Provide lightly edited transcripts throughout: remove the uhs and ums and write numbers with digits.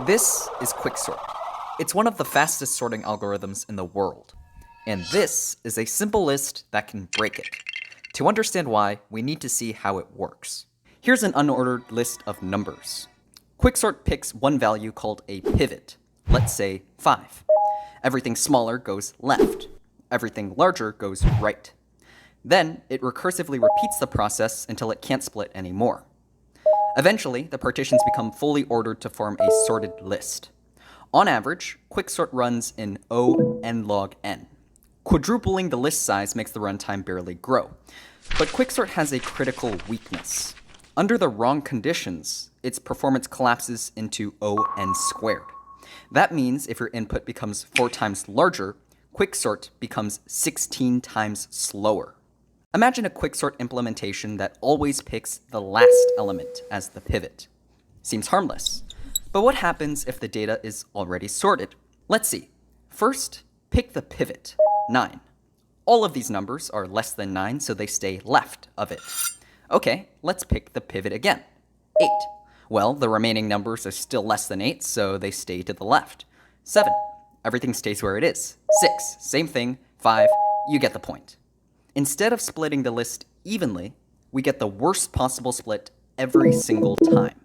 This is Quicksort. It's one of the fastest sorting algorithms in the world. And this is a simple list that can break it. To understand why, we need to see how it works. Here's an unordered list of numbers. Quicksort picks one value called a pivot, let's say 5. Everything smaller goes left. Everything larger goes right. Then, it recursively repeats the process until it can't split anymore. Eventually, the partitions become fully ordered to form a sorted list. On average, Quicksort runs in O n log n. Quadrupling the list size makes the runtime barely grow. But Quicksort has a critical weakness. Under the wrong conditions, its performance collapses into O n squared. That means if your input becomes 4 times larger, Quicksort becomes 16 times slower. Imagine a Quicksort implementation that always picks the last element as the pivot. Seems harmless. But what happens if the data is already sorted? Let's see. First, pick the pivot, 9. All of these numbers are less than 9, so they stay left of it. Okay, let's pick the pivot again, 8. Well, the remaining numbers are still less than 8, so they stay to the left. 7. Everything stays where it is. 6. Same thing. 5. You get the point. Instead of splitting the list evenly, we get the worst possible split every single time.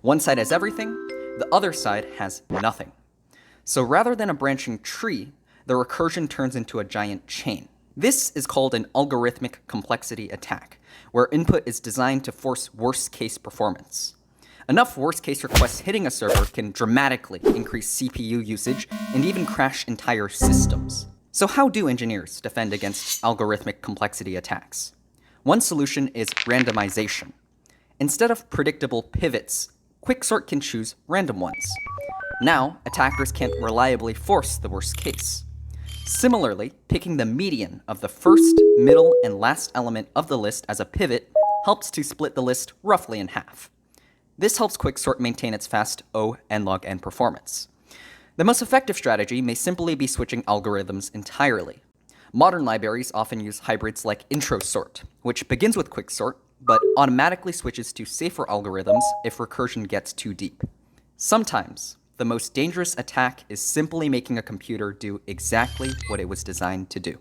One side has everything, the other side has nothing. So rather than a branching tree, the recursion turns into a giant chain. This is called an algorithmic complexity attack, where input is designed to force worst-case performance. Enough worst-case requests hitting a server can dramatically increase CPU usage and even crash entire systems. So how do engineers defend against algorithmic complexity attacks? One solution is randomization. Instead of predictable pivots, Quicksort can choose random ones. Now, attackers can't reliably force the worst case. Similarly, picking the median of the first, middle, and last element of the list as a pivot helps to split the list roughly in half. This helps Quicksort maintain its fast O n log n performance. The most effective strategy may simply be switching algorithms entirely. Modern libraries often use hybrids like introsort, which begins with Quicksort, but automatically switches to safer algorithms if recursion gets too deep. Sometimes, the most dangerous attack is simply making a computer do exactly what it was designed to do.